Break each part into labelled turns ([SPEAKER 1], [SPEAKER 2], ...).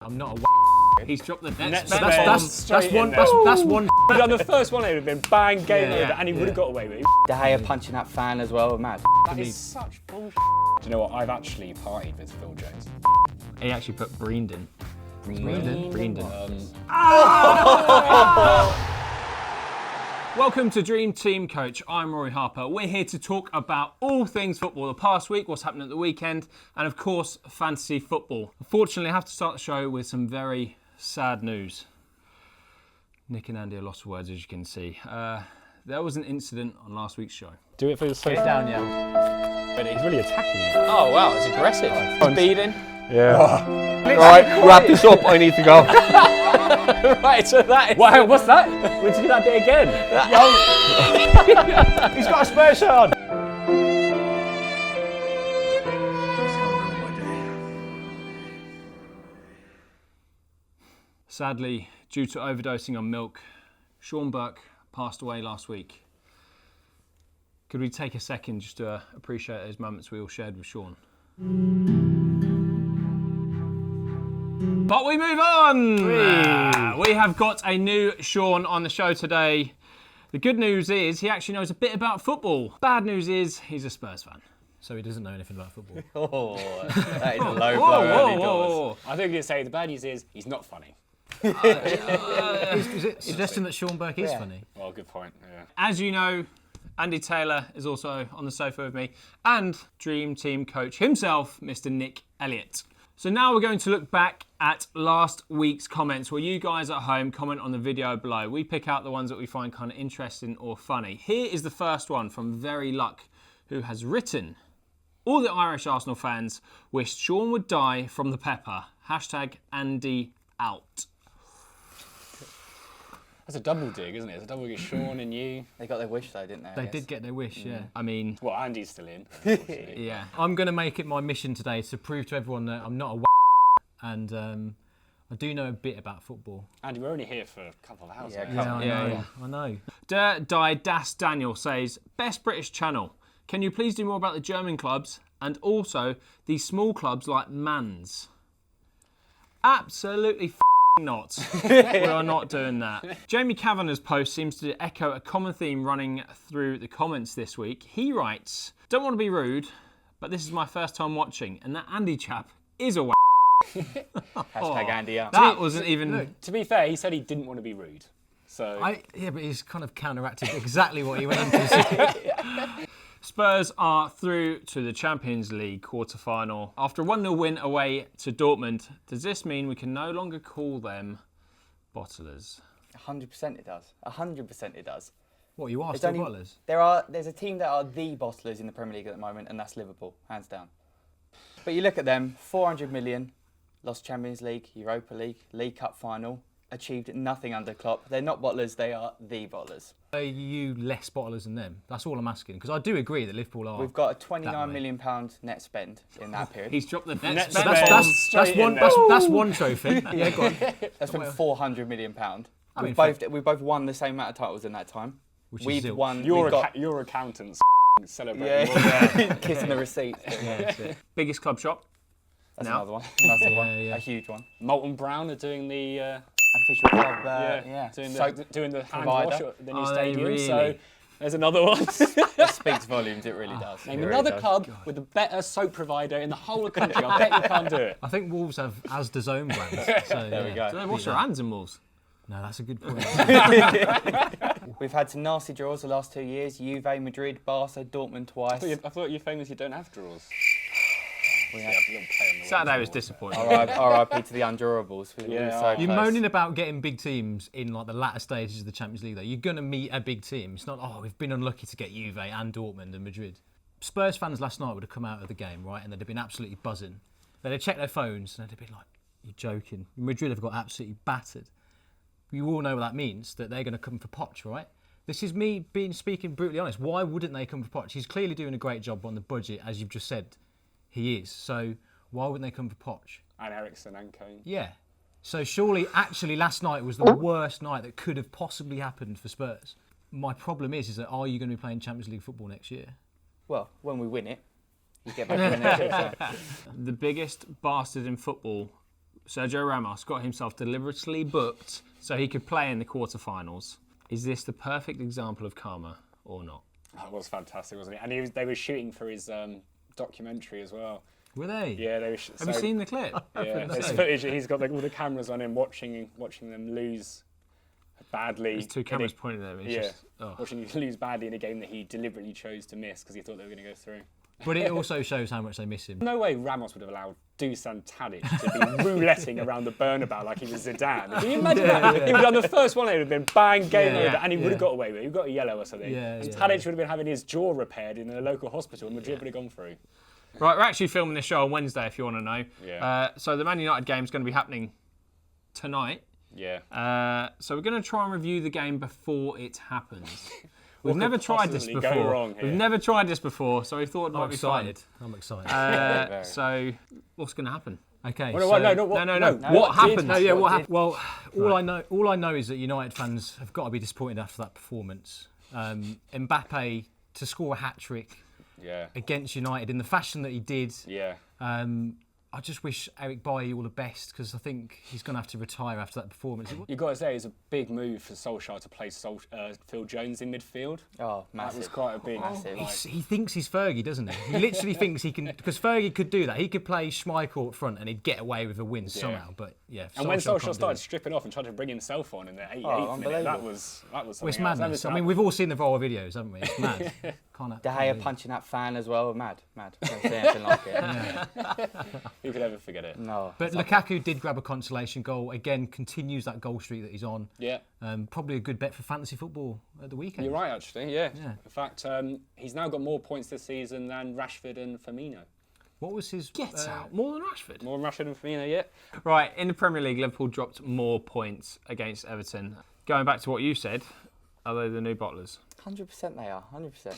[SPEAKER 1] I'm not a He's dropped the net.
[SPEAKER 2] That's one.
[SPEAKER 3] On the first one, it would have been bang, game over, and he would have got away with it.
[SPEAKER 2] De Gea punching that fan as well, mad.
[SPEAKER 3] That is such bullshit. Do you know what? I've actually partied with Phil Jones.
[SPEAKER 1] He actually put Breendon. Welcome to Dream Team Coach. I'm Rory Harper. We're here to talk about all things football. The past week, what's happened at the weekend, and of course, fantasy football. Unfortunately, I have to start the show with some very sad news. Nick and Andy are lost for words, as you can see. There was an incident on last week's show.
[SPEAKER 3] Do it for yourself.
[SPEAKER 1] Get down, yeah.
[SPEAKER 3] He's really attacking you.
[SPEAKER 2] Oh wow, it's aggressive. Speeding.
[SPEAKER 3] Yeah.
[SPEAKER 4] Right, wrap this up. I need to go.
[SPEAKER 2] Right, so that is...
[SPEAKER 3] Wow, what's that? Would you do that bit again? He's got a Spurs shirt on.
[SPEAKER 1] Sadly, due to overdosing on milk, Sean Burke passed away last week. Could we take a second just to appreciate those moments we all shared with Sean? But we move on! We have got a new Sean on the show today. The good news is he actually knows a bit about football. Bad news is he's a Spurs fan. So he doesn't know anything about football.
[SPEAKER 2] Oh, that is a low blow early doors.
[SPEAKER 3] I think you'd say the bad news is he's not funny.
[SPEAKER 1] Is it suggesting that Sean Burke is funny?
[SPEAKER 3] Well, good point, yeah.
[SPEAKER 1] As you know, Andy Taylor is also on the sofa with me, and Dream Team Coach himself, Mr. Nick Elliott. So now we're going to look back at last week's comments, where you guys at home comment on the video below. We pick out the ones that we find kind of interesting or funny. Here is the first one from Very Luck, who has written, all the Irish Arsenal fans wished Sean would die from the pepper. Hashtag Andy out.
[SPEAKER 3] That's a double dig, isn't it? It's a double dig, Sean and you.
[SPEAKER 2] They got their wish though, didn't they?
[SPEAKER 1] They did get their wish, yeah. I mean...
[SPEAKER 3] Well, Andy's still in, unfortunately.
[SPEAKER 1] Yeah. I'm going to make it my mission today to prove to everyone that I'm not a and I do know a bit about football.
[SPEAKER 3] Andy, we're only here for a couple of hours.
[SPEAKER 1] I know. Das Daniel says, best British channel. Can you please do more about the German clubs and also these small clubs like Mans? Absolutely not. We are not doing that. Jamie Kavanagh's post seems to echo a common theme running through the comments this week. He writes, don't want to be rude, but this is my first time watching, and that Andy chap is a
[SPEAKER 2] Hashtag Andy out.
[SPEAKER 1] That wasn't even...
[SPEAKER 3] No, to be fair, he said he didn't want to be rude. So
[SPEAKER 1] Yeah, but he's kind of counteracted exactly what he went into say. Spurs are through to the Champions League quarter-final. After a 1-0 win away to Dortmund, does this mean we can no longer call them bottlers?
[SPEAKER 2] 100% it does. 100% it does.
[SPEAKER 1] What, you are still bottlers?
[SPEAKER 2] There's a team that are the bottlers in the Premier League at the moment, and that's Liverpool, hands down. But you look at them, 400 million, lost Champions League, Europa League, League Cup final, achieved nothing under Klopp. They're not bottlers, they are the bottlers.
[SPEAKER 1] Are you less bottlers than them? That's all I'm asking. Because I do agree that Liverpool are.
[SPEAKER 2] We've got a £29 million net spend in that period.
[SPEAKER 1] He's dropped the net
[SPEAKER 3] spend.
[SPEAKER 1] spend. That's one trophy. Yeah, go on.
[SPEAKER 2] That's been £400 million.
[SPEAKER 1] I mean,
[SPEAKER 2] we've both won the same amount of titles in that time.
[SPEAKER 1] We've
[SPEAKER 2] won.
[SPEAKER 3] Your accountants celebrating.
[SPEAKER 2] Yeah, kissing the receipt.
[SPEAKER 1] Biggest club shop.
[SPEAKER 2] That's
[SPEAKER 1] Now.
[SPEAKER 2] another one. Another one.
[SPEAKER 1] Yeah.
[SPEAKER 2] A huge one.
[SPEAKER 3] Molten Brown are doing the
[SPEAKER 2] Official club.
[SPEAKER 3] doing the hand
[SPEAKER 2] provider.
[SPEAKER 3] wash at the new
[SPEAKER 1] Are they
[SPEAKER 3] stadium.
[SPEAKER 1] really?
[SPEAKER 3] So there's another one.
[SPEAKER 2] It speaks volumes. It really does.
[SPEAKER 3] Name
[SPEAKER 2] It really
[SPEAKER 3] another
[SPEAKER 2] does.
[SPEAKER 3] club with a better soap provider in the whole of the country. I bet you can't do it.
[SPEAKER 1] I think Wolves have Asda's own brands. So,
[SPEAKER 2] There we go.
[SPEAKER 1] Do they wash their hands in Wolves? No, that's a good point.
[SPEAKER 2] We've had some nasty draws the last 2 years. Juve, Madrid, Barca, Dortmund twice.
[SPEAKER 3] I thought you're famous. You don't have draws.
[SPEAKER 1] Saturday was disappointing.
[SPEAKER 2] R.I.P. to the undurables. We were so
[SPEAKER 1] You're
[SPEAKER 2] close.
[SPEAKER 1] moaning about getting big teams in like the latter stages of the Champions League though. You're going to meet a big team. It's not, we've been unlucky to get Juve and Dortmund and Madrid. Spurs fans last night would have come out of the game, right, and they'd have been absolutely buzzing. They'd have checked their phones and they'd have been like, you're joking. Madrid have got absolutely battered. You all know what that means, that they're going to come for Poch, right? This is me speaking brutally honest. Why wouldn't they come for Poch? He's clearly doing a great job on the budget, as you've just said. He is. So why wouldn't they come for Poch?
[SPEAKER 3] And Eriksen and Kane.
[SPEAKER 1] Yeah. So surely, actually, last night was the worst night that could have possibly happened for Spurs. My problem is that are you going to be playing Champions League football next year?
[SPEAKER 2] Well, when we win it, you get back in the next year.
[SPEAKER 1] The biggest bastard in football
[SPEAKER 3] Sergio Ramos got himself deliberately booked so he could play in the quarterfinals. Is this the perfect example of karma or not?
[SPEAKER 5] That was fantastic, wasn't it? And they were shooting for his documentary as well.
[SPEAKER 1] Were they?
[SPEAKER 5] Yeah, they were.
[SPEAKER 1] Have you seen the clip?
[SPEAKER 5] Yeah, there's footage. He's got all the cameras on him, watching them lose badly.
[SPEAKER 3] There's two cameras pointing at him.
[SPEAKER 5] Watching you lose badly in a game that he deliberately chose to miss because he thought they were going to go through.
[SPEAKER 1] But it also shows how much they miss him.
[SPEAKER 5] No way Ramos would have allowed Dusan Tadic to be rouletting around the Bernabeu like he was Zidane. Can you imagine that? He would have done the first one, it would have been bang, game over, and he would have got away with it. He got a yellow or something. Tadic would have been having his jaw repaired in a local hospital and Madrid would have gone through.
[SPEAKER 3] Right, we're actually filming this show on Wednesday, if you want to know.
[SPEAKER 5] Yeah.
[SPEAKER 3] So the Man United game is going to be happening tonight.
[SPEAKER 5] Yeah.
[SPEAKER 3] So we're going to try and review the game before it happens. We've never tried this before.
[SPEAKER 5] Go wrong here?
[SPEAKER 3] We've never tried this before, so we thought it might
[SPEAKER 1] I'm
[SPEAKER 3] be
[SPEAKER 1] excited.
[SPEAKER 3] fun.
[SPEAKER 1] I'm excited.
[SPEAKER 3] So what's going to happen?
[SPEAKER 1] Okay.
[SPEAKER 5] No.
[SPEAKER 3] What happened?
[SPEAKER 1] What happened? Well, all I know is that United fans have got to be disappointed after that performance. Mbappe to score a hat-trick against United in the fashion that he did.
[SPEAKER 5] Yeah.
[SPEAKER 1] I just wish Eric Bailly all the best because I think he's going to have to retire after that performance.
[SPEAKER 5] You've got to say it's a big move for Solskjaer to play Phil Jones in midfield.
[SPEAKER 2] Oh, massive.
[SPEAKER 5] That was quite a big...
[SPEAKER 1] He thinks he's Fergie, doesn't he? He literally thinks he can... Because Fergie could do that. He could play Schmeichel up front and he'd get away with a win somehow. But yeah,
[SPEAKER 5] and when Solskjaer started stripping off and tried to bring himself on in the 88th minute, that was something
[SPEAKER 1] it's madness. I mean, we've all seen the viral videos, haven't we? It's mad.
[SPEAKER 2] De Gea punching that fan as well. Mad. Don't say anything like it.
[SPEAKER 5] Who could ever forget it?
[SPEAKER 2] No.
[SPEAKER 1] But Lukaku did grab a consolation goal. Again, continues that goal streak that he's on.
[SPEAKER 5] Yeah.
[SPEAKER 1] Probably a good bet for fantasy football at the weekend.
[SPEAKER 5] You're right, actually, yeah. In fact, he's now got more points this season than Rashford and Firmino.
[SPEAKER 1] What was his...
[SPEAKER 3] Get out. More than Rashford?
[SPEAKER 5] More than Rashford and Firmino, yeah.
[SPEAKER 3] Right, in the Premier League, Liverpool dropped more points against Everton. Going back to what you said, are they the new bottlers?
[SPEAKER 2] 100% they are, 100%.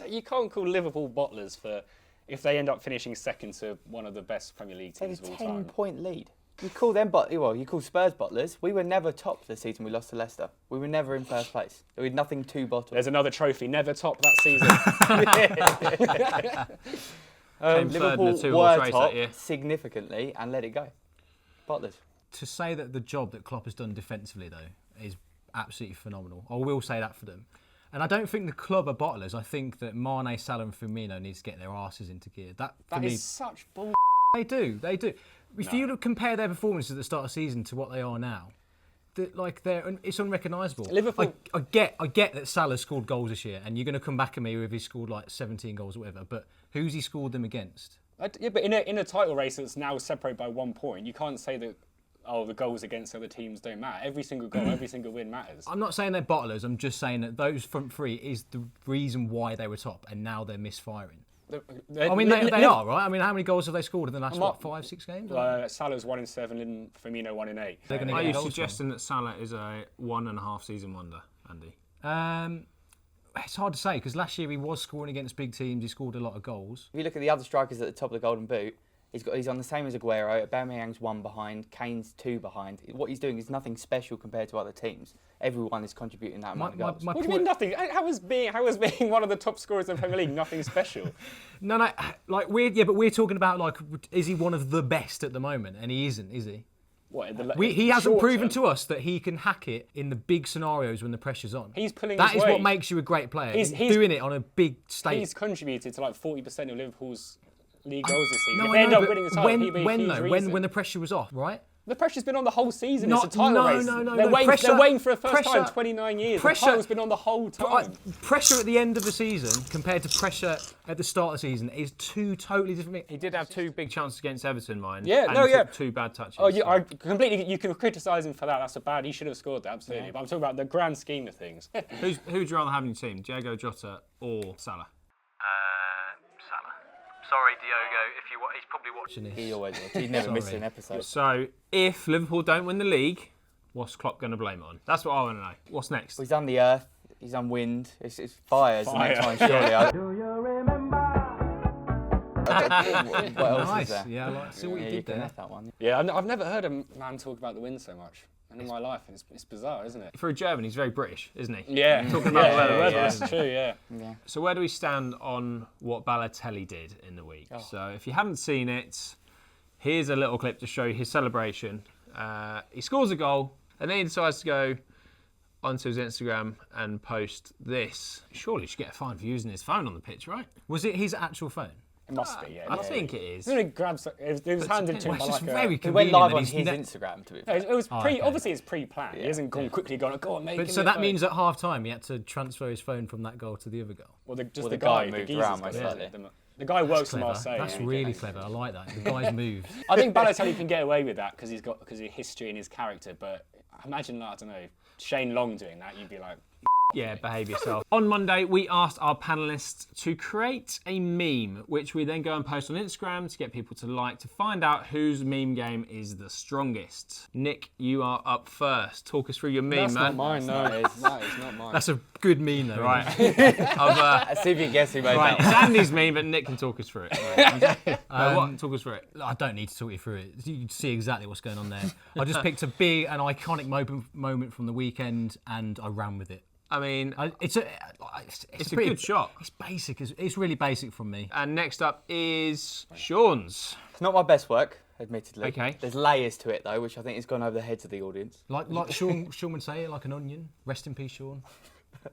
[SPEAKER 5] You can't call Liverpool bottlers for if they end up finishing second to one of the best Premier League teams of all
[SPEAKER 2] They had a
[SPEAKER 5] time.
[SPEAKER 2] 10-point lead. You call them you call Spurs bottlers. We were never top the season we lost to Leicester. We were never in first place. We had nothing to bottle.
[SPEAKER 5] There's another trophy, never top that season.
[SPEAKER 2] Liverpool were top significantly and let it go. Bottlers.
[SPEAKER 1] To say that the job that Klopp has done defensively, though, is absolutely phenomenal. I will say that for them. And I don't think the club are bottlers. I think that Mane, Salah and Firmino need to get their arses into gear. That
[SPEAKER 5] is such bull.
[SPEAKER 1] They do. If you compare their performances at the start of the season to what they are now, it's unrecognisable.
[SPEAKER 5] Liverpool.
[SPEAKER 1] I get that Salah scored goals this year, and you're going to come back at me if he scored like 17 goals or whatever, but who's he scored them against?
[SPEAKER 5] Yeah, but in a title race that's now separated by 1 point, you can't say that the goals against other teams don't matter. Every single goal, every single win matters.
[SPEAKER 1] I'm not saying they're bottlers. I'm just saying that those front three is the reason why they were top, and now they're misfiring. I mean, they are, right? I mean, how many goals have they scored in the last, 5-6 games?
[SPEAKER 5] Salah's 1 in 7 and Firmino 1 in 8.
[SPEAKER 3] Are you suggesting that Salah is a 1.5 season wonder, Andy?
[SPEAKER 1] It's hard to say, because last year he was scoring against big teams. He scored a lot of goals.
[SPEAKER 2] If you look at the other strikers at the top of the Golden Boot, he's on the same as Aguero. Aubameyang's 1 behind. Kane's 2 behind. What he's doing is nothing special compared to other teams. Everyone is contributing that amount of goals.
[SPEAKER 5] What do you mean nothing? How is being one of the top scorers in the Premier League nothing special?
[SPEAKER 1] No, but we're talking about is he one of the best at the moment? And he isn't, is he?
[SPEAKER 5] What?
[SPEAKER 1] He hasn't proven to us that he can hack it in the big scenarios when the pressure's on.
[SPEAKER 5] He's pulling.
[SPEAKER 1] That
[SPEAKER 5] his
[SPEAKER 1] is
[SPEAKER 5] weight.
[SPEAKER 1] what makes you a great player.
[SPEAKER 5] He's
[SPEAKER 1] doing it on a big stage.
[SPEAKER 5] He's contributed to 40% of Liverpool's league goals this season.
[SPEAKER 1] No,
[SPEAKER 5] if they end up winning the title,
[SPEAKER 1] when the pressure was off, right?
[SPEAKER 5] The pressure's been on the whole season. It's a title race. They're waiting for the first time in 29 years. The title's been on the whole time.
[SPEAKER 1] Pressure at the end of the season compared to pressure at the start of the season is two totally different things.
[SPEAKER 3] He did have 2 big chances against Everton, mind.
[SPEAKER 5] Took
[SPEAKER 3] 2 bad touches.
[SPEAKER 5] I completely. You can criticise him for that. That's a bad. He should have scored that, absolutely. Yeah. But I'm talking about the grand scheme of things.
[SPEAKER 3] Who would you rather have in your team, Diego Jota or Salah?
[SPEAKER 1] Salah. Sorry, Diogo, he's probably watching this.
[SPEAKER 2] He always watches. He never misses an episode.
[SPEAKER 3] So, if Liverpool don't win the league, what's Klopp going to blame it on? That's what I want to know. What's next?
[SPEAKER 2] Well, he's on the earth. He's on wind. It's fire. The next one, surely. Do you remember? What else is there?
[SPEAKER 1] Yeah, I like see what you did there.
[SPEAKER 2] That one.
[SPEAKER 5] Yeah, I've never heard a man talk about the wind so much in my life. It's bizarre, isn't it?
[SPEAKER 3] For a German, he's very British, isn't he?
[SPEAKER 5] Yeah.
[SPEAKER 3] Talking about the weather.
[SPEAKER 5] That's true, yeah.
[SPEAKER 3] So where do we stand on what Balotelli did in the week? So if you haven't seen it, Here's a little clip to show his celebration. He scores a goal, and then he decides to go onto his Instagram and post this. Surely he should get a fine for using his phone on the pitch, right?
[SPEAKER 1] Was it his actual phone?
[SPEAKER 5] It must be, yeah.
[SPEAKER 3] I think it is.
[SPEAKER 5] It grabs. It was handed to him by
[SPEAKER 1] It's just
[SPEAKER 5] like
[SPEAKER 1] very
[SPEAKER 2] It
[SPEAKER 1] convenient.
[SPEAKER 2] went live
[SPEAKER 1] that
[SPEAKER 2] on
[SPEAKER 1] he's
[SPEAKER 2] his
[SPEAKER 1] ne-
[SPEAKER 2] Instagram, to be
[SPEAKER 5] No,
[SPEAKER 2] fair.
[SPEAKER 5] it was
[SPEAKER 1] okay.
[SPEAKER 5] obviously it's pre-planned. He hasn't quickly gone, go on, make
[SPEAKER 1] But
[SPEAKER 5] him
[SPEAKER 1] so
[SPEAKER 5] a
[SPEAKER 1] that
[SPEAKER 5] phone."
[SPEAKER 1] means at half time he had to transfer his phone from that goal to the other goal.
[SPEAKER 5] Well, the
[SPEAKER 2] the
[SPEAKER 5] guy
[SPEAKER 2] guy moved
[SPEAKER 5] geezer's
[SPEAKER 2] around
[SPEAKER 5] got
[SPEAKER 2] most
[SPEAKER 5] it.
[SPEAKER 2] likely.
[SPEAKER 5] The guy works for
[SPEAKER 1] Clever.
[SPEAKER 5] Marseille.
[SPEAKER 1] That's
[SPEAKER 5] yeah,
[SPEAKER 1] really
[SPEAKER 5] yeah.
[SPEAKER 1] clever. I like that. The guy's moved.
[SPEAKER 5] I think Balotelli can get away with that because of his history and his character. But imagine, like, I don't know, Shane Long doing that. You'd be like,
[SPEAKER 3] Yeah, behave yourself. On Monday, we asked our panellists to create a meme, which we then go and post on Instagram to get people to like, to find out whose meme game is the strongest. Nick, you are up first. Talk us through your meme,
[SPEAKER 5] that's
[SPEAKER 3] man.
[SPEAKER 5] not mine, no. That is not mine.
[SPEAKER 1] That's a good meme, though.
[SPEAKER 3] Right.
[SPEAKER 2] Let's see if you can guess who made
[SPEAKER 3] Right,
[SPEAKER 2] that.
[SPEAKER 3] it's Andy's meme, but Nick can talk us through it. Talk us through it.
[SPEAKER 1] I don't need to talk you through it. You can see exactly what's going on there. I just picked a big and iconic moment from the weekend, and I ran with it.
[SPEAKER 3] I mean,
[SPEAKER 1] It's a
[SPEAKER 3] pretty good shot.
[SPEAKER 1] It's basic. It's really basic from me.
[SPEAKER 3] And next up is Sean's.
[SPEAKER 2] It's not my best work, admittedly.
[SPEAKER 3] Okay.
[SPEAKER 2] There's layers to it, though, which I think has gone over the heads of the audience.
[SPEAKER 1] Like Sean would say, like an onion. Rest in peace, Sean.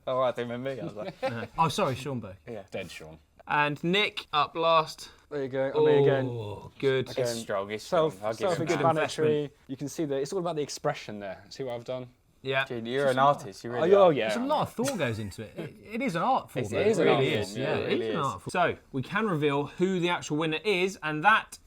[SPEAKER 2] Oh, right, they remember me. I was like,
[SPEAKER 1] Oh, sorry, Sean Burke.
[SPEAKER 5] Dead Sean.
[SPEAKER 3] And Nick up last.
[SPEAKER 5] There you go. I mean, again,
[SPEAKER 3] Oh, good.
[SPEAKER 2] it's strong. It's strong. I'll give it that.
[SPEAKER 5] self-explanatory. You can see that it's all about the expression there. See what I've done?
[SPEAKER 3] Yeah.
[SPEAKER 2] Dude, you're an artist. You really
[SPEAKER 5] Oh,
[SPEAKER 2] are.
[SPEAKER 5] yeah.
[SPEAKER 1] There's a lot of thought goes into it. It is an art form.
[SPEAKER 2] It
[SPEAKER 1] though.
[SPEAKER 2] is an
[SPEAKER 1] really
[SPEAKER 2] art
[SPEAKER 1] is.
[SPEAKER 2] form,
[SPEAKER 1] Yeah,
[SPEAKER 2] yeah.
[SPEAKER 1] it
[SPEAKER 2] really
[SPEAKER 1] is an
[SPEAKER 2] is.
[SPEAKER 1] art form.
[SPEAKER 3] So we can reveal who the actual winner is, and that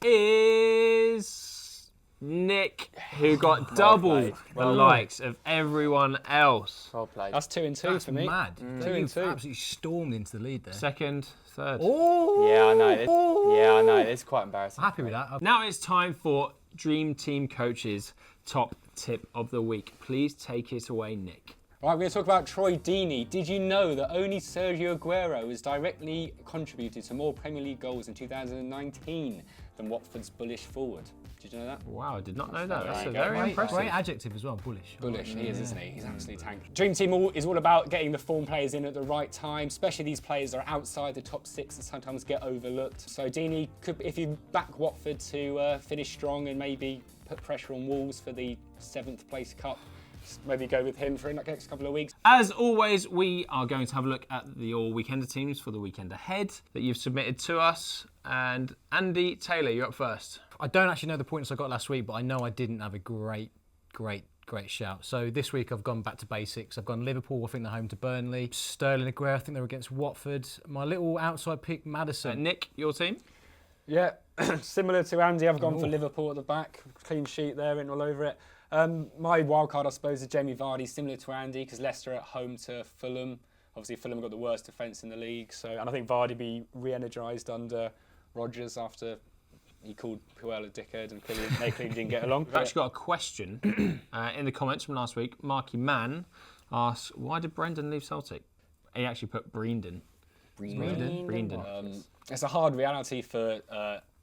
[SPEAKER 3] is Nick, who got double
[SPEAKER 2] played.
[SPEAKER 3] the likes of everyone else.
[SPEAKER 2] Well played.
[SPEAKER 5] That's 2 and 2
[SPEAKER 1] That's
[SPEAKER 5] for me.
[SPEAKER 1] mad.
[SPEAKER 5] 2 and
[SPEAKER 1] You've
[SPEAKER 5] 2.
[SPEAKER 1] absolutely stormed into the lead there.
[SPEAKER 3] Second, third.
[SPEAKER 1] Oh,
[SPEAKER 2] Yeah, I know. It's quite embarrassing.
[SPEAKER 1] happy with that.
[SPEAKER 3] Now it's time for Dream Team Coach's top tip of the week. Please take it away, Nick.
[SPEAKER 5] Right, we're going to talk about Troy Deeney. Did you know that only Sergio Aguero has directly contributed to more Premier League goals in 2019 than Watford's bullish forward? Did you know that?
[SPEAKER 3] Wow, I did not know that. That's
[SPEAKER 5] There you
[SPEAKER 3] very
[SPEAKER 5] go.
[SPEAKER 3] impressive.
[SPEAKER 1] Great adjective as well, bullish.
[SPEAKER 5] Bullish, he is, isn't he? He's absolutely tanked. Dream Team is all about getting the form players in at the right time, especially these players that are outside the top 6 and sometimes get overlooked. So Deeney could, if you back Watford to finish strong and maybe put pressure on Wolves for the 7th place cup, maybe go with him for the next couple of weeks.
[SPEAKER 3] As always, we are going to have a look at your weekender teams for the weekend ahead that you've submitted to us. And Andy Taylor, you're up first.
[SPEAKER 1] I don't actually know the points I got last week, but I know I didn't have a great shout. So this week I've gone back to basics. I've gone Liverpool, I think they're home to Burnley. Sterling Aguero, I think they're against Watford. My little outside pick, Maddison.
[SPEAKER 3] Nick, your team?
[SPEAKER 5] Yeah, similar to Andy, I've gone for Liverpool at the back. Clean sheet there, written all over it. My wild card, I suppose, is Jamie Vardy, similar to Andy, because Leicester at home to Fulham. Obviously, Fulham got the worst defence in the league, and I think Vardy be re-energised under Rodgers after he called Puel a dickhead, and they clearly didn't get along.
[SPEAKER 3] We've actually got a question in the comments from last week. Marky Mann asks, why did Brendan leave Celtic? He actually put Breendon.
[SPEAKER 5] It's a hard reality for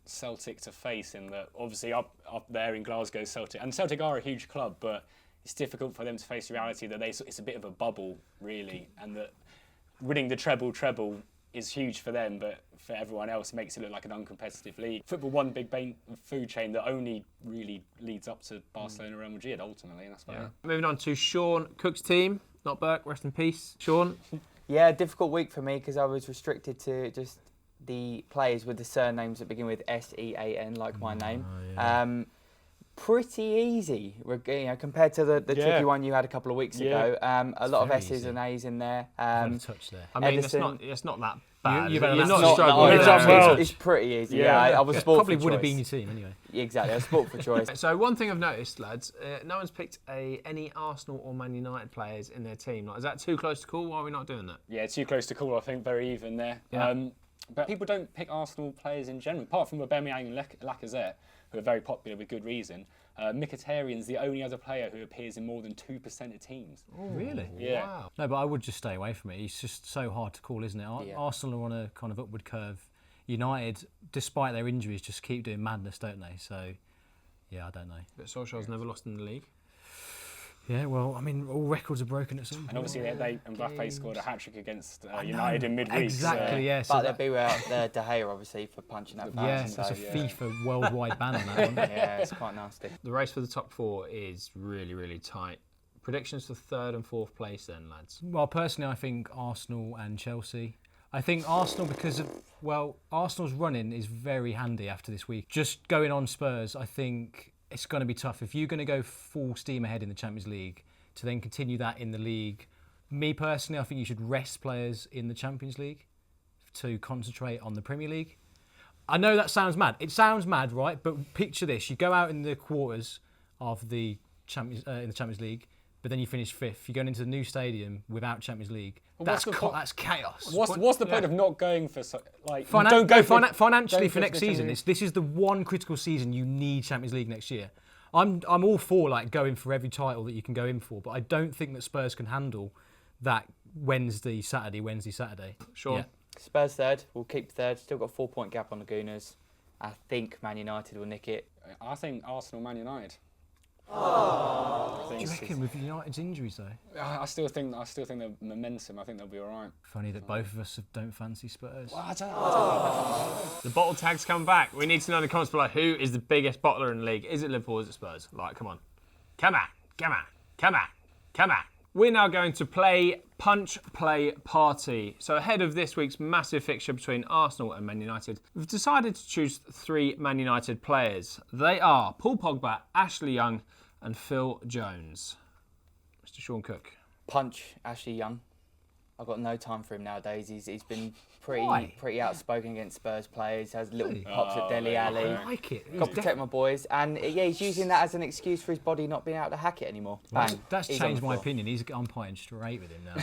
[SPEAKER 5] Celtic to face, in that obviously up there in Glasgow, Celtic are a huge club, but it's difficult for them to face the reality that it's a bit of a bubble, really, and that winning the treble is huge for them, but for everyone else it makes it look like an uncompetitive league. Football, one big food chain that only really leads up to Barcelona, Real Madrid ultimately, and that's about it.
[SPEAKER 3] Moving on to Sean Cook's team, not Burke, rest in peace. Sean?
[SPEAKER 2] Yeah, difficult week for me because I was restricted to just the players with the surnames that begin with S-E-A-N, like my name. Pretty easy, compared to the tricky one you had a couple of weeks ago. A lot of
[SPEAKER 1] very
[SPEAKER 2] S's
[SPEAKER 1] easy.
[SPEAKER 2] and A's in there.
[SPEAKER 1] Touch there.
[SPEAKER 3] I mean,
[SPEAKER 2] Edison.
[SPEAKER 3] it's not that bad.
[SPEAKER 1] You've had a
[SPEAKER 3] You're
[SPEAKER 1] massive
[SPEAKER 3] not
[SPEAKER 1] struggle.
[SPEAKER 3] struggling.
[SPEAKER 1] You've done well.
[SPEAKER 2] It's pretty easy. Yeah, I was sport
[SPEAKER 1] Probably
[SPEAKER 2] for
[SPEAKER 1] would have
[SPEAKER 2] choice.
[SPEAKER 1] been your team anyway.
[SPEAKER 2] Exactly, I was sport for choice.
[SPEAKER 3] So one thing I've noticed, lads, no one's picked any Arsenal or Man United players in their team. Like, is that too close to call? Why are we not doing that?
[SPEAKER 5] Yeah, too close to call, I think, very even there.
[SPEAKER 3] Yeah.
[SPEAKER 5] But people don't pick Arsenal players in general, apart from Aubameyang and Lacazette, who are very popular with good reason. Mkhitaryan's the only other player who appears in more than 2% of teams.
[SPEAKER 1] Really?
[SPEAKER 5] Yeah.
[SPEAKER 3] Wow.
[SPEAKER 1] No, but I would just stay away from it. It's just so hard to call, isn't it?
[SPEAKER 2] Yeah.
[SPEAKER 1] Arsenal are on a kind of upward curve. United, despite their injuries, just keep doing madness, don't they? So, yeah, I don't know.
[SPEAKER 3] But Solskjaer's never lost in the league.
[SPEAKER 1] Yeah, well, I mean, all records are broken at some point.
[SPEAKER 5] And obviously, Mbappe scored a hat-trick against United in midweek.
[SPEAKER 1] Exactly, yeah. So
[SPEAKER 2] But they'd be without De Gea, obviously, for punching that
[SPEAKER 1] yeah,
[SPEAKER 2] button.
[SPEAKER 1] that's a FIFA worldwide ban on that one.
[SPEAKER 2] Yeah, it's quite nasty.
[SPEAKER 3] The race for the top 4 is really, really tight. Predictions for 3rd and 4th place then, lads?
[SPEAKER 1] Well, personally, I think Arsenal and Chelsea. I think Arsenal because of, well, Arsenal's running is very handy after this week. Just going on Spurs, I think it's going to be tough. If you're going to go full steam ahead in the Champions League, to then continue that in the league, me personally, I think you should rest players in the Champions League to concentrate on the Premier League. I know that sounds mad. It sounds mad, right? But picture this. You go out in the quarters of the in the Champions League, but then you finish 5th. You're going into the new stadium without Champions League. That's chaos.
[SPEAKER 5] What's the point of not going for
[SPEAKER 1] financially for next season? This is the one critical season you need Champions League next year. I'm all for like going for every title that you can go in for, but I don't think that Spurs can handle that Wednesday, Saturday.
[SPEAKER 3] Sure.
[SPEAKER 1] Yeah.
[SPEAKER 2] Spurs 3rd. We'll keep 3rd. Still got a 4-point gap on the Gooners. I think Man United will nick it.
[SPEAKER 5] I think Arsenal, Man United.
[SPEAKER 1] Do you reckon with United's injuries though?
[SPEAKER 5] I still think the momentum. I think they'll be all right.
[SPEAKER 1] Funny that both of us don't fancy Spurs.
[SPEAKER 5] Well, I don't know.
[SPEAKER 3] The bottle tag's come back. We need to know in the comments below who is the biggest bottler in the league. Is it Liverpool or is it Spurs? Like, come on. Come on. We're now going to play Punch Play Party. So ahead of this week's massive fixture between Arsenal and Man United, we've decided to choose 3 Man United players. They are Paul Pogba, Ashley Young and Phil Jones. Mr. Sean Cook.
[SPEAKER 2] Punch Ashley Young. I've got no time for him nowadays. He's been pretty outspoken against Spurs players. Has little pops at Dele Alli.
[SPEAKER 1] I like it.
[SPEAKER 2] Got to protect my boys. And yeah, he's using that as an excuse for his body not being able to hack it anymore. Bang.
[SPEAKER 1] That's
[SPEAKER 2] He's
[SPEAKER 1] changed
[SPEAKER 2] on the
[SPEAKER 1] my
[SPEAKER 2] floor.
[SPEAKER 1] opinion. He's umpiring straight with him now.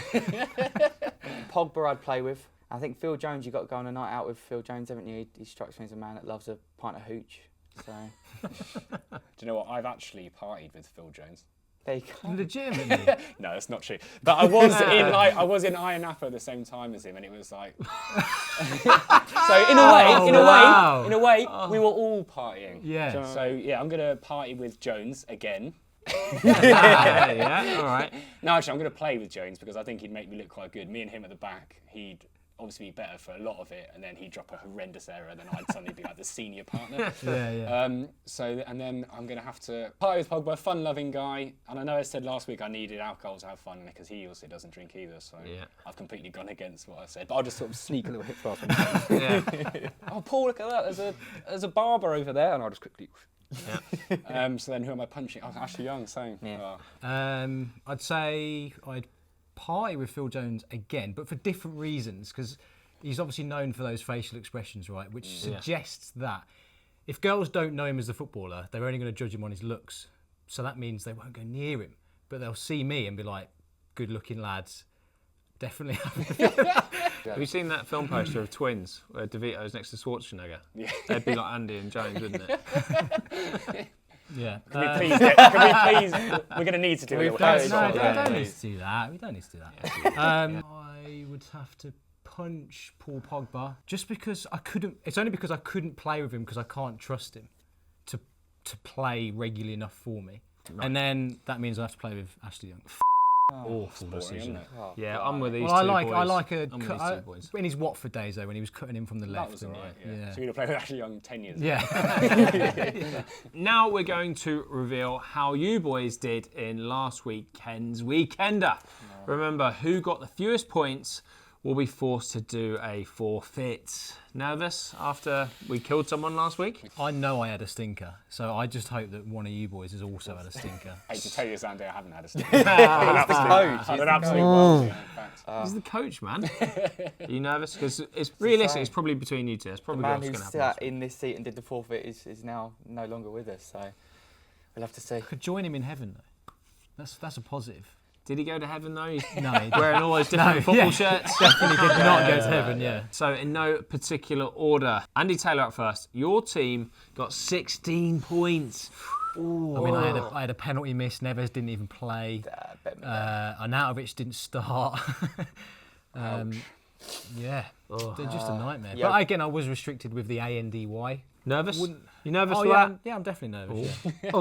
[SPEAKER 2] Pogba I'd play with. I think Phil Jones, you've got to go on a night out with Phil Jones, haven't you? He strikes me as a man that loves a pint of hooch. So
[SPEAKER 5] Do you know what? I've actually partied with Phil Jones.
[SPEAKER 2] there you go.
[SPEAKER 1] Legitimately.
[SPEAKER 5] No, that's not true. But I was in Iron Napa at the same time as him, and it was like. So in a way, we were all partying.
[SPEAKER 1] Yeah.
[SPEAKER 5] So yeah, I'm gonna party with Jones again.
[SPEAKER 3] Yeah, all right.
[SPEAKER 5] No, actually, I'm gonna play with Jones because I think he'd make me look quite good. Me and him at the back, he'd obviously be better for a lot of it, and then he'd drop a horrendous error, and then I'd suddenly be like the senior partner. And then I'm going to have to party with Pogba, fun-loving guy, and I know I said last week I needed alcohol to have fun because he also doesn't drink either, so I've completely gone against what I said, but I'll just sort of sneak a little hip off. Oh, Paul, look at that, there's a barber over there, and I'll just quickly... So then who am I punching? Oh, Ashley Young, same.
[SPEAKER 2] Yeah.
[SPEAKER 1] I'd say I'd party with Phil Jones again, but for different reasons, because he's obviously known for those facial expressions, right, which suggests that if girls don't know him as a footballer, they're only going to judge him on his looks. So that means they won't go near him, but they'll see me and be like, good-looking lads, definitely.
[SPEAKER 3] Have you seen that film poster of twins where DeVito's next to Schwarzenegger? Yeah. They'd be like Andy and Jones, wouldn't it?
[SPEAKER 1] Yeah.
[SPEAKER 5] Can we please? We're going to need to do it.
[SPEAKER 1] We don't need to do that. We don't need to do that. I would have to punch Paul Pogba just because I couldn't. It's only because I couldn't play with him because I can't trust him to play regularly enough for me. Right. And then that means I have to play with Ashley Young. Awful decision.
[SPEAKER 3] Yeah, I'm with these
[SPEAKER 1] well,
[SPEAKER 3] two boys.
[SPEAKER 1] I like
[SPEAKER 3] boys.
[SPEAKER 1] In his Watford days though, when he was cutting in from the left.
[SPEAKER 5] That was alright. Yeah. So you're going to play with Ashley Young 10 years ago.
[SPEAKER 1] Yeah.
[SPEAKER 3] Now we're going to reveal how you boys did in last weekend's Weekender. Remember, who got the fewest points will be forced to do a forfeit. Nervous after we killed someone last week?
[SPEAKER 1] I know I had a stinker, so I just hope that one of you boys has also had a stinker.
[SPEAKER 5] Hey, to tell you, Sandy, I haven't had a stinker.
[SPEAKER 2] He's the coach.
[SPEAKER 5] I'm an absolute world, in fact.
[SPEAKER 3] He's the coach, man. Are you nervous? Because it's realistic. It's probably between you two. That's probably
[SPEAKER 2] The man
[SPEAKER 3] what's
[SPEAKER 2] who
[SPEAKER 3] going to happen.
[SPEAKER 2] sat in this seat and did the forfeit is now no longer with us, so we'll have to see.
[SPEAKER 1] Could join him in heaven though. That's a positive.
[SPEAKER 3] Did he go to heaven though?
[SPEAKER 1] No, he didn't.
[SPEAKER 3] Wearing all those different football shirts.
[SPEAKER 1] Definitely did not go to heaven. Yeah.
[SPEAKER 3] So in no particular order, Andy Taylor up first. Your team got 16 points.
[SPEAKER 1] Ooh. I mean, I had a penalty miss. Neves didn't even play. Arnautovic didn't start. Yeah, they're just a nightmare. But again, I was restricted with the ANDY.
[SPEAKER 3] Nervous? You nervous for
[SPEAKER 1] yeah,
[SPEAKER 3] that?
[SPEAKER 1] yeah, I'm definitely nervous.
[SPEAKER 3] Yeah.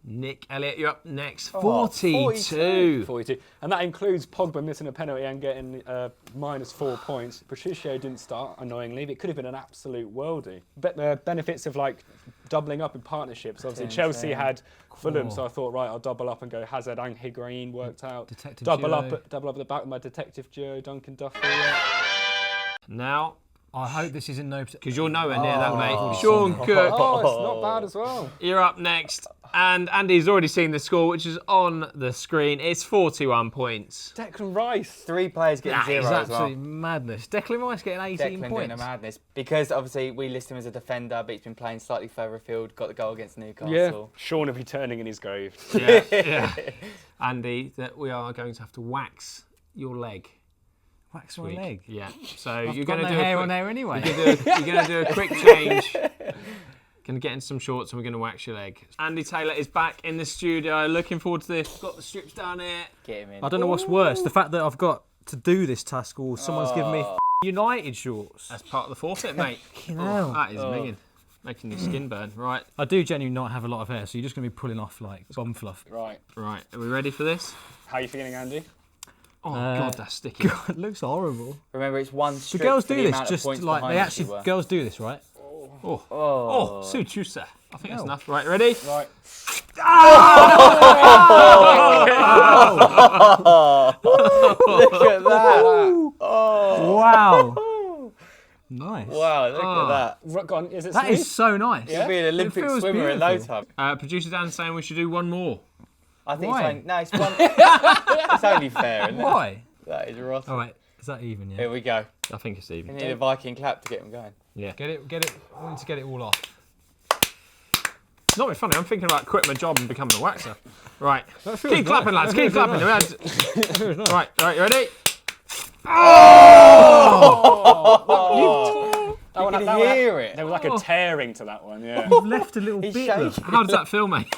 [SPEAKER 3] Nick Elliott, you're up next.
[SPEAKER 2] Oh,
[SPEAKER 3] 42.
[SPEAKER 5] 42. And that includes Pogba missing a penalty and getting -4 points. Patricio didn't start, annoyingly. It could have been an absolute worldie. But the benefits of like doubling up in partnerships. Obviously, Chelsea had Fulham, so I thought, right, I'll double up and go Hazard and Higuain. Worked out. Double up at the back with my detective duo, Duncan Duffy.
[SPEAKER 3] Now,
[SPEAKER 1] I hope this is in no...
[SPEAKER 3] because you're nowhere near that, mate. Sean Cook.
[SPEAKER 5] Oh, it's not bad as well.
[SPEAKER 3] You're up next. And Andy's already seen the score, which is on the screen. It's 41 points.
[SPEAKER 5] Declan Rice.
[SPEAKER 2] 3 players getting
[SPEAKER 1] That
[SPEAKER 2] 0
[SPEAKER 1] is
[SPEAKER 2] as well.
[SPEAKER 1] absolutely madness. Declan Rice getting 18
[SPEAKER 2] Declan doing
[SPEAKER 1] points.
[SPEAKER 2] a madness. Because obviously we list him as a defender, but he's been playing slightly further afield, got the goal against Newcastle.
[SPEAKER 5] Yeah. Sean will be turning in his grave.
[SPEAKER 3] Yeah. Andy, that we are going to have to wax your leg.
[SPEAKER 1] Wax my leg.
[SPEAKER 3] Yeah. So
[SPEAKER 1] I've
[SPEAKER 3] you're
[SPEAKER 1] got
[SPEAKER 3] going to
[SPEAKER 1] no
[SPEAKER 3] do
[SPEAKER 1] hair
[SPEAKER 3] a
[SPEAKER 1] on
[SPEAKER 3] quick,
[SPEAKER 1] there anyway.
[SPEAKER 3] you're going to do a quick change. Going to get in some shorts and we're going to wax your leg. Andy Taylor is back in the studio. Looking forward to this. Got the strips down here.
[SPEAKER 2] Get him in.
[SPEAKER 1] I don't know what's worse, the fact that I've got to do this task or someone's given me United shorts.
[SPEAKER 3] That's part of the forfeit, mate.
[SPEAKER 1] hell.
[SPEAKER 3] That is minging. Making your skin burn. Right.
[SPEAKER 1] I do genuinely not have a lot of hair, so you're just going to be pulling off like bomb fluff.
[SPEAKER 5] Right.
[SPEAKER 3] Right. Are we ready for this?
[SPEAKER 5] How are you feeling, Andy?
[SPEAKER 3] Oh, God, that's sticky.
[SPEAKER 1] God, it looks horrible.
[SPEAKER 2] Remember, it's one
[SPEAKER 1] Do
[SPEAKER 2] strip
[SPEAKER 1] girls
[SPEAKER 2] for
[SPEAKER 1] do
[SPEAKER 2] the
[SPEAKER 1] this
[SPEAKER 2] amount of
[SPEAKER 1] just
[SPEAKER 2] points
[SPEAKER 1] like,
[SPEAKER 2] behind
[SPEAKER 1] they
[SPEAKER 2] us
[SPEAKER 1] actually,
[SPEAKER 2] you were.
[SPEAKER 1] girls do this, right?
[SPEAKER 3] Oh, suit you, sir. I think that's enough. Right, ready?
[SPEAKER 5] Right.
[SPEAKER 2] Look at that.
[SPEAKER 1] Wow. Nice.
[SPEAKER 2] Wow, look at that.
[SPEAKER 5] Right, go on. Is it
[SPEAKER 1] That
[SPEAKER 5] smooth?
[SPEAKER 1] is so nice.
[SPEAKER 2] You'll be an Olympic
[SPEAKER 1] feels
[SPEAKER 2] swimmer in no
[SPEAKER 1] beautiful.
[SPEAKER 2] time.
[SPEAKER 3] Producer Dan's saying we should do one more.
[SPEAKER 2] I think
[SPEAKER 1] Why?
[SPEAKER 2] it's only, no, it's one. It's only fair, isn't it?
[SPEAKER 1] Why?
[SPEAKER 2] That is rotten.
[SPEAKER 1] All right, is that even, yeah?
[SPEAKER 2] Here we go.
[SPEAKER 3] I think it's
[SPEAKER 2] We
[SPEAKER 3] even.
[SPEAKER 2] need a Viking clap to get them going.
[SPEAKER 3] Yeah.
[SPEAKER 1] Get it, I need to get it all off.
[SPEAKER 3] It's not very funny. I'm thinking about quitting my job and becoming a waxer. Right. Keep clapping, lads. Keep clapping. Right, you ready?
[SPEAKER 2] You can hear it.
[SPEAKER 5] There was like a tearing to that one, yeah.
[SPEAKER 1] You've left a little
[SPEAKER 2] He's
[SPEAKER 1] bit. Look.
[SPEAKER 2] shaking.
[SPEAKER 3] How does that feel, mate?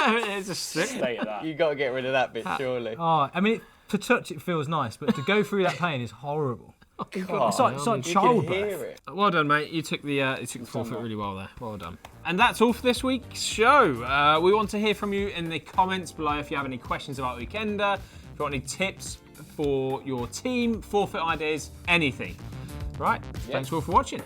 [SPEAKER 3] It's a slip.
[SPEAKER 5] State of that.
[SPEAKER 2] You got to get rid of that bit, surely.
[SPEAKER 1] Oh, I mean, to touch it feels nice, but to go through that pain is horrible. It's like
[SPEAKER 2] You can
[SPEAKER 1] childbirth.
[SPEAKER 2] hear it.
[SPEAKER 3] Well done, mate. You took the forfeit really well there. Well done. And that's all for this week's show. We want to hear from you in the comments below if you have any questions about Weekender, if you want any tips for your team, forfeit ideas, anything. Right, thanks all for watching.